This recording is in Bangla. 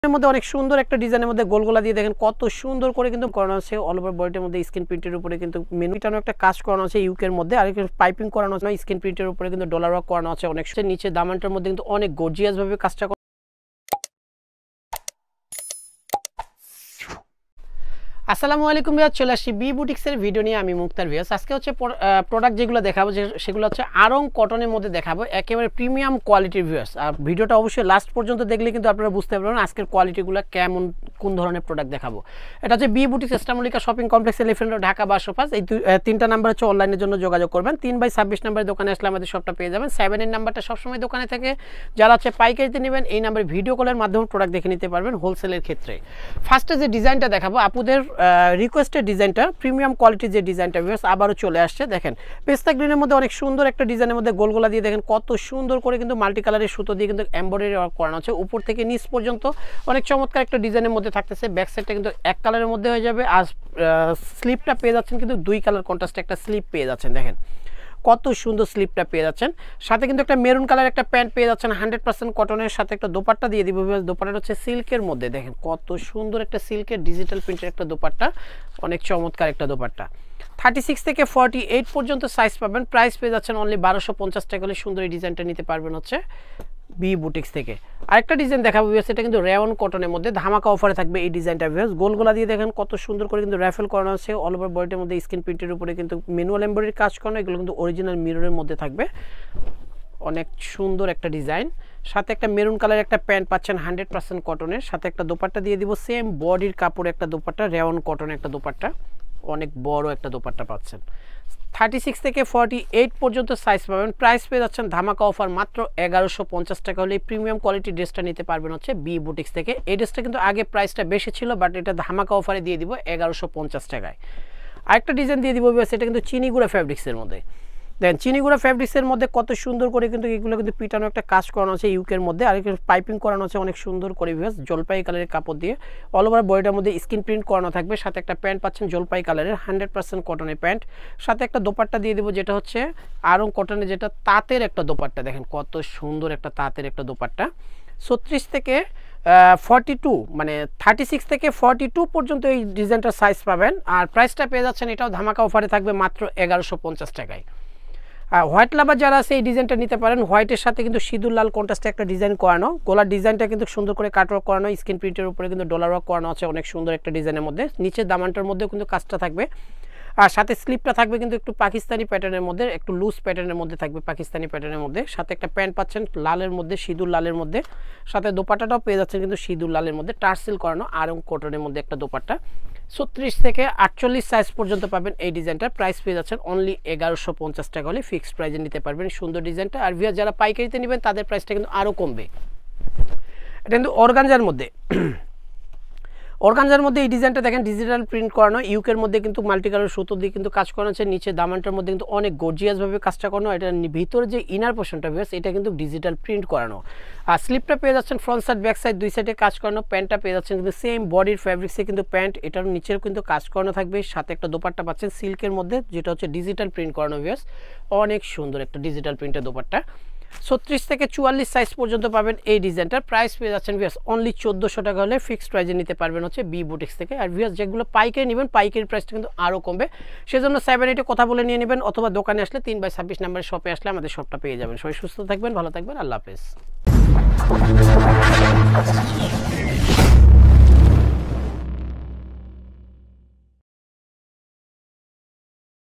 এর মধ্যে অনেক সুন্দর একটা ডিজাইনের মধ্যে গোলগোলা দিয়ে দেখেন কত সুন্দর করে কিন্তু করানো আছে। অল ওভার বডির মধ্যে স্ক্রিন প্রিন্টের উপরে কিন্তু মেনুটানো একটা কাজ করানো আছে ইউকের মধ্যে, আর একটা পাইপিং করানো আছে স্ক্রিন প্রিন্টের উপরে কিন্তু ডলার ওয়ার্ক করানো আছে। অনেক নিচে দামানটার মধ্যে কিন্তু অনেক গর্জিয়াস ভাবে কাজটা। আসসালামু আলাইকুম ভিউয়ার্স, চলে আসছি বি বুটিক্সের ভিডিও নিয়ে। আমি মুক্তার ভিউয়ার্স। আজকে হচ্ছে প্রোডাক্ট যেগুলো দেখাবো সেগুলো হচ্ছে আরং কটনের মধ্যে দেখাবো, একেবারে প্রিমিয়াম কোয়ালিটির ভিউয়ার্স। আর ভিডিওটা অবশ্যই লাস্ট পর্যন্ত দেখলে কিন্তু আপনারা বুঝতে পারবেন আজকের কোয়ালিটিগুলো কেমন, কোন ধরনের প্রোডাক্ট দেখাবো। এটা হচ্ছে B boutiques Eastern Mallika shopping complex, elephant road, Dhaka 1205। এই তিনটা নাম্বার হচ্ছে অনলাইনের জন্য যোগাযোগ করবেন। 3/26 নাম্বারের দোকানে আসলে আমাদের সবটা পেয়ে যাবেন। 7 এর নাম্বারটা সবসময় দোকানে থাকে। যারা হচ্ছে পাইকারিতে নেবেন এই নাম্বারে ভিডিও কলের মাধ্যমে প্রোডাক্ট দেখে নিতে পারবেন হোলসেলের ক্ষেত্রে। ফার্স্টে যে ডিজাইনটা দেখাবো আপুদের রিকোয়েস্টেড ডিজাইনটা, প্রিমিয়াম কোয়ালিটির যে ডিজাইনটা ভিউয়ার্স আবারও চলে আসছে। দেখেন পেস্তা গ্রিনের মধ্যে অনেক সুন্দর একটা ডিজাইনের মধ্যে গোলগোলা দিয়ে দেখেন কত সুন্দর করে কিন্তু মাল্টি কালারের সুতো দিয়ে কিন্তু এমব্রয়ডারি ওয়ার্ক করানো আছে। উপর থেকে নিচ পর্যন্ত অনেক চমৎকার একটা ডিজাইনের মধ্যে থাকতেছে। ব্যাক সাইডটা কিন্তু এক কালারের মধ্যে হয়ে যাবে, আর স্লিপটা পেয়ে যাচ্ছেন কিন্তু 2 কালার কন্ট্রাস্টে একটা স্লিপ পেয়ে যাচ্ছেন। দেখেন কত সুন্দর স্লিপটা পেয়ে যাচ্ছেন। সাথে কিন্তু একটা মেরুন কালার একটা প্যান্ট পেয়ে যাচ্ছেন 100% কটনের সাথে একটা দোপাট্টা দিয়ে দিব। দোপাট্টাটা হচ্ছে সিল্কের মধ্যে, দেখেন কত সুন্দর একটা সিল্কের ডিজিটাল প্রিন্টের একটা দোপাট্টা, অনেক চমৎকার একটা দোপাট্টা। 36 থেকে 48 পর্যন্ত সাইজ পাবেন। প্রাইস পেয়ে যাচ্ছেন অনলি 1250 টাকা হলে সুন্দর এই ডিজাইনটা নিতে পারবেন হচ্ছে বি বুটিক্স থেকে। আরেকটা ডিজাইন দেখাবো ভিউয়ার্স, এটা কিন্তু রেওন কটনের মধ্যে ধামাকা অফারে থাকবে এই ডিজাইনটা ভিউয়ার্স। গোলগোলা দিয়ে দেখেন কত সুন্দর করে কিন্তু র্যাফেল করানো আছে। অল ওভার বডির মধ্যে স্ক্রিন প্রিন্টের উপরে কিন্তু ম্যানুয়াল এমব্রয়ডারি কাজ করানো, এগুলো কিন্তু অরিজিনাল মিররের মধ্যে থাকবে। অনেক সুন্দর একটা ডিজাইন। সাথে একটা মেরুন কালার একটা প্যান্ট পাচ্ছেন 100% কটনের, সাথে একটা দোপাট্টা দিয়ে দিব সেম বডির কাপড়ে একটা দোপাট্টা, রেওন কটনের একটা দোপাট্টা, অনেক বড় একটা দোপাট্টা পাচ্ছেন। 36 থেকে 48 পর্যন্ত সাইজ পাবেন। প্রাইস পেয়ে যাচ্ছেন ধামাকা অফার মাত্র 1150 টাকা হলে এই প্রিমিয়াম কোয়ালিটির ড্রেসটা নিতে পারবেন হচ্ছে বি বুটিক্স থেকে। এই ড্রেসটা কিন্তু আগে প্রাইসটা বেশি ছিল, বাট এটা ধামাকা অফারে দিয়ে দিব 1150 টাকায়। আরেকটা ডিজাইন দিয়ে দিব, সেটা কিন্তু চিনিগুড়া ফ্যাব্রিক্সের মধ্যে। দেখেন চিনিগুড়া ফ্যাব্রিক্সের মধ্যে কত সুন্দর করে কিন্তু এগুলো কিন্তু পিটানো একটা কাজ করানো আছে ইউকের মধ্যে, আর একটু পাইপিং করানো আছে অনেক সুন্দর করে ভিউয়ার্স জলপাই কালারের কাপড় দিয়ে। অল ওভার বডিটার মধ্যে স্ক্রিন প্রিন্ট করানো থাকবে। সাথে একটা প্যান্ট পাচ্ছেন জলপাই কালারের 100% কটনের প্যান্ট, সাথে একটা দোপাট্টা দিয়ে দিব যেটা হচ্ছে আরং কটনের, যেটা তাঁতের একটা দোপাট্টা। দেখেন কত সুন্দর একটা তাঁতের একটা দোপাট্টা। 36 থেকে 42 মানে 36 থেকে 42 পর্যন্ত এই ডিজাইনটার সাইজ পাবেন। আর প্রাইসটা পেয়ে যাচ্ছেন এটাও ধামাকা অফারে থাকবে মাত্র 1150 টাকায়। হোয়াইট লাভার যারা আছে এই ডিজাইনটা নিতে পারেন। হোয়াইটের সাথে কিন্তু সিঁদুর লাল কন্ট্রাস্টে একটা ডিজাইন করানো, গলার ডিজাইনটা কিন্তু সুন্দর করে কাটওয়ার্ক করানো, স্ক্রিন প্রিন্টের উপরে কিন্তু ডলার ওয়ার্ক করানো আছে অনেক সুন্দর একটা ডিজাইনের মধ্যে। নিচের দামানটার মধ্যে কিন্তু কাজটা থাকবে, আর সাথে স্লিপটা থাকবে কিন্তু একটু পাকিস্তানি প্যাটার্নের মধ্যে, একটু লুজ প্যাটার্নের মধ্যে থাকবে, পাকিস্তানি প্যাটার্নের মধ্যে। সাথে একটা প্যান্ট পাচ্ছেন লালের মধ্যে, সিঁদুর লালের মধ্যে, সাথে দোপাট্টাটাও পেয়ে যাচ্ছেন কিন্তু সিঁদুর লালের মধ্যে, টার্সেল করানো আরং কটনের মধ্যে একটা দোপাট্টা। 36 থেকে 48 সাইজ পর্যন্ত পাবেন এই ডিজাইনটা। প্রাইস পেয়ে যাচ্ছেন অনলি 1150 টাকা হলে ফিক্সড প্রাইসে নিতে পারবেন সুন্দর ডিজাইনটা। আর ভিউয়ার যারা পাইকারিতে নেবেন তাদের প্রাইসটা কিন্তু আরও কমবে। এটা কিন্তু অর্গানজার মধ্যে, অর্গানজার মধ্যে এই ডিজাইনটা দেখেন ডিজিটাল প্রিন্ট করানো ইউকের মধ্যে কিন্তু মাল্টি কালার সুতো দিয়ে কিন্তু কাজ করানো আছে। নিচে দামানটার মধ্যে কিন্তু অনেক গর্জিয়াসভাবে কাজটা করানো। এটা ভিতরে যে ইনার পোর্শনটা ভিউয়ার্স এটা কিন্তু ডিজিটাল প্রিন্ট করানো। আর স্লিপটা পেয়ে যাচ্ছেন ফ্রন্ট সাইড ব্যাক সাইড 2 সাইডে কাজ করানো। প্যান্টটা পেয়ে যাচ্ছেন কিন্তু সেম বডির ফ্যাব্রিক্সে কিন্তু প্যান্ট, এটার নিচেও কিন্তু কাজ করানো থাকবে। সাথে একটা দোপাট্টা পাচ্ছেন সিল্কের মধ্যে যেটা হচ্ছে ডিজিটাল প্রিন্ট করানো ভিউয়ার্স, অনেক সুন্দর একটা ডিজিটাল প্রিন্টের দোপাট্টা। 36 থেকে 44 সাইজ পর্যন্ত পাবেন এই ডিজাইনটার। প্রাইস পেয়ে যাচ্ছেন ভিউয়ার্স অনলি 1400 টাকা হলে ফিক্সড প্রাইসে নিতে পারবেন হচ্ছে বি বুটিক্স থেকে। আর ভিউয়ার্স যেগুলো পাইকারি নেবেন পাইকারি প্রাইসটা কিন্তু আরও কমবে, সেজন্য 7-8 কথা বলে নিয়ে নেবেন, অথবা দোকানে আসলে 3/26 নাম্বারের শপে আসলে আমাদের শপটা পেয়ে যাবেন। সবাই সুস্থ থাকবেন, ভালো থাকবেন, আল্লাহ হাফেজ।